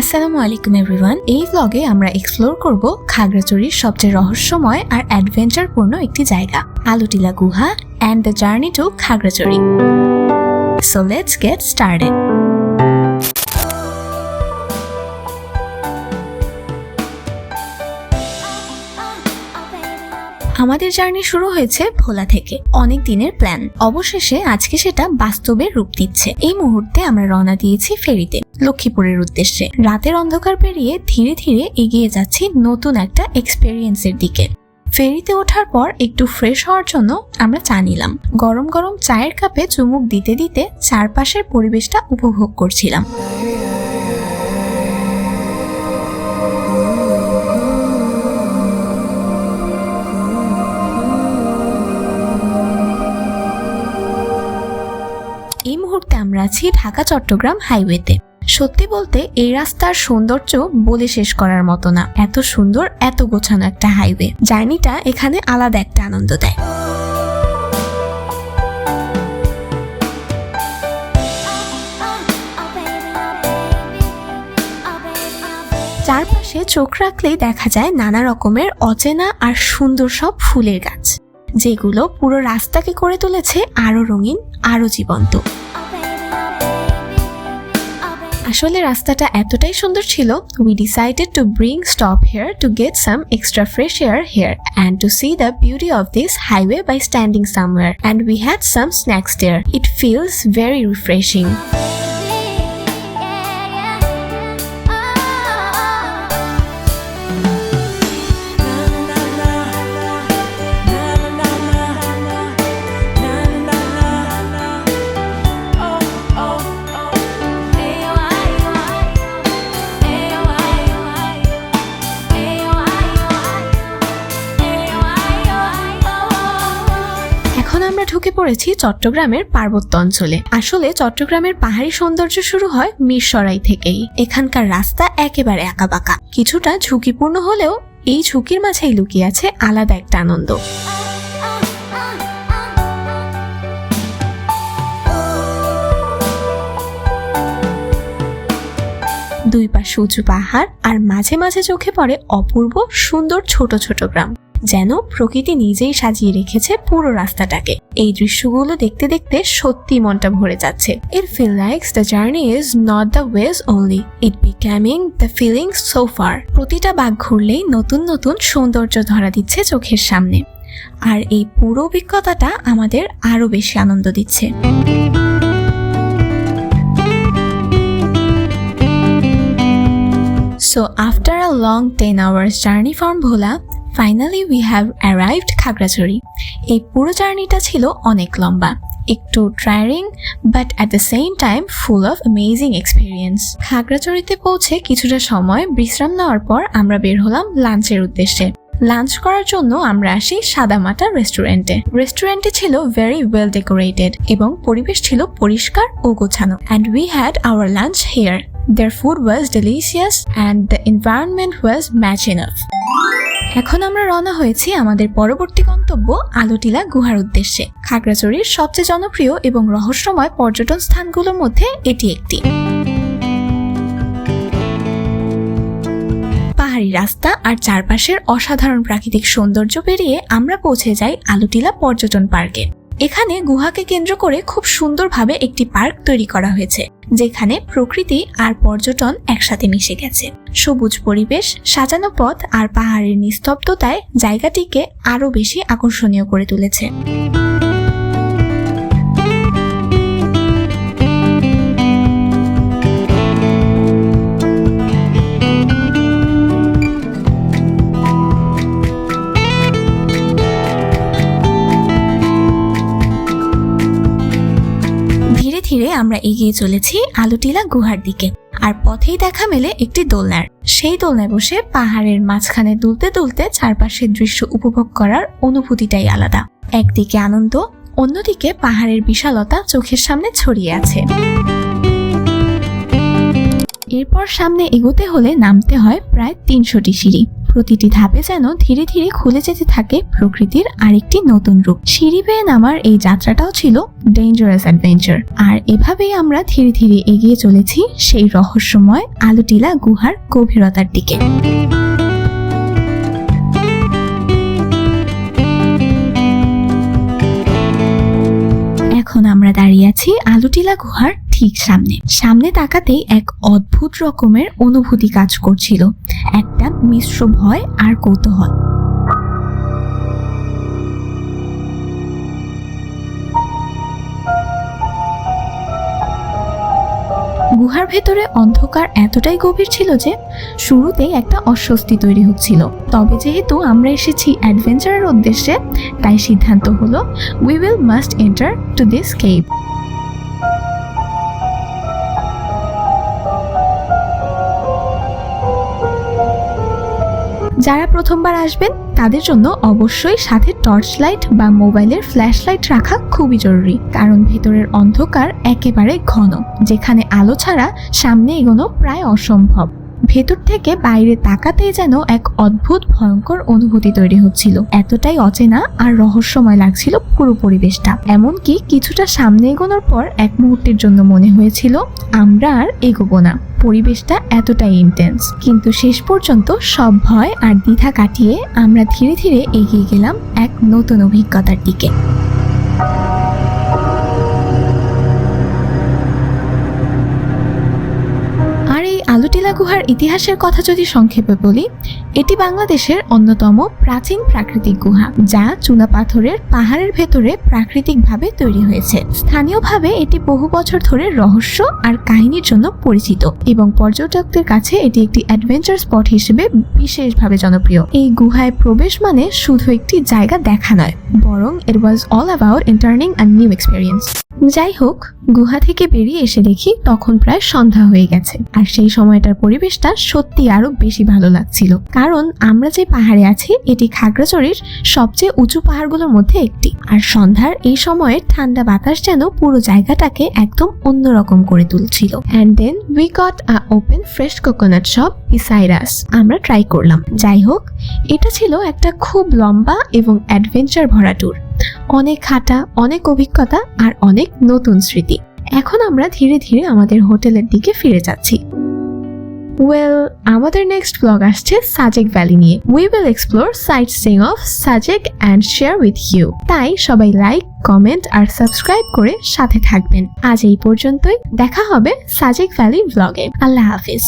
আসসালামু আলাইকুম এভরিওয়ান। এই ব্লগে আমরা এক্সপ্লোর করব খাগড়াছড়ির সবচেয়ে রহস্যময় আর অ্যাডভেঞ্চারপূর্ণ একটি জায়গা, Alutila Guha and the journey to Khagrachari. So let's get started. আমাদের জার্নি শুরু হয়েছে ভোলা থেকে, অনেক দিনের প্ল্যান। অবশেষে আজকে সেটা বাস্তবে রূপ দিচ্ছে। এই মুহূর্তে আমরা রওনা দিয়েছি ফেরিতে লক্ষ্মীপুরের উদ্দেশ্যে। রাতের অন্ধকার পেরিয়ে ধীরে ধীরে এগিয়ে যাচ্ছি নতুন একটা এক্সপেরিয়েন্সের দিকে। ফেরিতে ওঠার পর একটু ফ্রেশ হওয়ার জন্য আমরা চা নিলাম। গরম গরম চায়ের কাপে চুমুক দিতে দিতে চারপাশের পরিবেশটা উপভোগ করছিলাম। এই মুহূর্তে আমরা আছি ঢাকা চট্টগ্রাম হাইওয়েতে। সত্যি বলতে এই রাস্তার সৌন্দর্য বলে শেষ করার মতো না। এত সুন্দর, এত গোছানো একটা হাইওয়ে। জার্নিটা এখানে আলাদা একটা আনন্দ দেয়। চারপাশে চোখ রাখলেই দেখা যায় নানা রকমের অচেনা আর সুন্দর সব ফুলের গাছ, যেগুলো পুরো রাস্তাকে করে তুলেছে আরো রঙিন, আরো জীবন্ত। আসলে রাস্তাটা এতটাই সুন্দর ছিল, we decided to bring stop here to get some extra fresh air here and to see the beauty of this highway by standing somewhere, and we had some snacks there. It feels very refreshing. এখন আমরা ঢুকে পড়েছি চট্টগ্রামের পার্বত্য অঞ্চলে। আসলে চট্টগ্রামের পাহাড়ি সৌন্দর্য শুরু হয় মিরসরাই থেকেই। এখানকার রাস্তা একেবারে আঁকাবাঁকা, কিছুটা ঝুঁকিপূর্ণ হলেও এই ঝুঁকির মাঝেই লুকিয়ে আছে আলাদা একটা আনন্দ। দুই পাশে উঁচু পাহাড় আর মাঝে মাঝে চোখে পড়ে অপূর্ব সুন্দর ছোট ছোট গ্রাম, যেন প্রকৃতি নিজেই সাজিয়ে রেখেছে পুরো রাস্তাটাকে। এই দৃশ্যগুলো দেখতে দেখতে সত্যি মনটা ভরে যাচ্ছে। It feels like the journey is not the ways only, it becoming the feeling so far. প্রতিটা বাঁক ঘুরলেই নতুন নতুন সৌন্দর্য ধরা দিচ্ছে চোখের সামনে, আর এই পুরো অভিজ্ঞতাটা আমাদের আরো বেশি আনন্দ দিচ্ছে। So after a long 10 hours journey from Bhola, finally we have arrived Khagrachari. এই পুরো জার্নিটা ছিল অনেক লম্বা, একটু tiring, but at the same time full of amazing experience. খাগড়াছড়িতে পৌঁছে কিছুটা সময় বিশ্রাম নেওয়ার পর আমরা বের হলাম লাঞ্চের উদ্দেশ্যে। লাঞ্চ করার জন্য আমরা আসি সাদামাটা রেস্টুরেন্টে ছিল ভেরি ওয়েল ডেকোরেটেড এবং পরিবেশ ছিল পরিষ্কার ও গোছানো। And we had hour lunch here. Their food was delicious and the environment was match enough. এখন আমরা রওনা হয়েছি আমাদের পরবর্তী গন্তব্য আলুটিলা গুহার উদ্দেশ্যে। খাগড়াছড়ির সবচেয়ে জনপ্রিয় এবং রহস্যময় পর্যটন স্থানগুলোর মধ্যে এটি একটি। পাহাড়ি রাস্তা আর চারপাশের অসাধারণ প্রাকৃতিক সৌন্দর্য পেরিয়ে আমরা পৌঁছে যাই আলুটিলা পর্যটন পার্কে। এখানে গুহাকে কেন্দ্র করে খুব সুন্দরভাবে একটি পার্ক তৈরি করা হয়েছে, যেখানে প্রকৃতি আর পর্যটন একসাথে মিশে গেছে। সবুজ পরিবেশ, সাজানো পথ আর পাহাড়ের নিস্তব্ধতায় জায়গাটিকে আরো বেশি আকর্ষণীয় করে তুলেছে। ধীরে আমরা এগিয়ে চলেছি আলুটিলা গুহার দিকে, আর পথেই দেখা মেলে একটি দোলনার। সেই দোলনায় বসে পাহাড়ের মাঝখানে দুলতে দুলতে চারপাশের দৃশ্য উপভোগ করার অনুভূতিটাই আলাদা। একদিকে আনন্দ, অন্যদিকে পাহাড়ের বিশালতা চোখের সামনে ছড়িয়ে আছে। এরপর সামনে এগোতে হলে নামতে হয় প্রায় 300টি সিঁড়ি। প্রতিটি ধাপে যেন ধীরে ধীরে খুলে যেতে থাকে প্রকৃতির আরেকটি নতুন রূপ। সিঁড়ি বেয়ে নামার এই যাত্রাটাও ছিল ডেঞ্জারাস অ্যাডভেঞ্চার। আর এভাবেই আমরা ধীরে ধীরে এগিয়ে চলেছি সেই রহস্যময় আলুটিলা গুহার গভীরতার দিকে। এখন আমরা দাঁড়িয়ে আছি আলুটিলা গুহার ঠিক সামনে তাকাতেই এক অদ্ভুত রকমের অনুভূতি কাজ করছিল, একটা মিশ্র ভয় আর কৌতূহল। গুহার ভেতরে অন্ধকার এতটাই গভীর ছিল যে শুরুতেই একটা অস্বস্তি তৈরি হচ্ছিল। তবে যেহেতু আমরা এসেছি অ্যাডভেঞ্চারের উদ্দেশ্যে, তাই সিদ্ধান্ত হলো we will must enter to this cave. যারা প্রথমবার আসবেন তাদের জন্য অবশ্যই সাথে টর্চ লাইট বা মোবাইলের ফ্ল্যাশ লাইট রাখা খুবই জরুরি, কারণ ভেতরের অন্ধকার একেবারে ঘন, যেখানে আলো ছাড়া সামনে এগোনো প্রায় অসম্ভব। ভেতর থেকে বাইরে তাকাতেই যেন এক অদ্ভুত ভয়ঙ্কর অনুভূতি তৈরি হচ্ছিল, এতটাই অচেনা আর রহস্যময় লাগছিল পুরো পরিবেশটা। এমনকি কিছুটা সামনে এগোনোর পর এক মুহূর্তের জন্য মনে হয়েছিল আমরা আর এগোবো না, পরিবেশটা এতটাই ইন্টেন্স। কিন্তু শেষ পর্যন্ত সব ভয় আর দ্বিধা কাটিয়ে আমরা ধীরে ধীরে এগিয়ে গেলাম এক নতুন অভিজ্ঞতার দিকে। আর এই আলুটিলা গুহার ইতিহাসের কথা যদি সংক্ষেপে বলি, এটি বাংলাদেশের অন্যতম প্রাচীন প্রাকৃতিক গুহা, যা চুনা পাথরের পাহাড়ের ভেতরে প্রাকৃতিকভাবে তৈরি হয়েছে। স্থানীয়ভাবে এটি বহু বছর ধরে রহস্য আর কাহিনীর জন্য পরিচিত এবং পর্যটকদের কাছে এটি একটি অ্যাডভেঞ্চার স্পট হিসেবে বিশেষভাবে জনপ্রিয়। এই গুহায় প্রবেশ মানে শুধু একটি জায়গা দেখা নয়, বরং it was all about entering a new experience. যাই হোক, গুহা থেকে বেরিয়ে এসে দেখি তখন প্রায় সন্ধ্যা হয়ে গেছে, আর সেই সময়টার পরিবেশটা সত্যি আরো বেশি ভালো লাগছিল, কারণ আমরা যে পাহাড়ে আছি এটি খাগড়াছড়ির সবচেয়ে উঁচু পাহাড়গুলোর মধ্যে একটি। আর সন্ধ্যার এই সময়ে ঠান্ডা বাতাস যেন পুরো জায়গাটাকে একদম অন্যরকম করে তুলছিল। And then we got a open fresh coconut shop beside us. আমরা ট্রাই করলাম। যাই হোক, এটা ছিল একটা খুব লম্বা এবং অ্যাডভেঞ্চার ভরা ট্যুর, অনেক হাঁটা, অনেক অভিজ্ঞতা আর অনেক নতুন স্মৃতি। এখন আমরা ধীরে ধীরে আমাদের হোটেলের দিকে ফিরে যাচ্ছি। আমাদের নেক্সট ব্লগ আসছে সাজেক ভ্যালি নিয়ে। We will explore sightseeing of Sajek and share with you. তাই সবাই লাইক, কমেন্ট আর সাবস্ক্রাইব করে সাথে থাকবেন। আজ এই পর্যন্তই, দেখা হবে সাজেক ভ্যালির ব্লগে। আল্লাহ হাফিজ।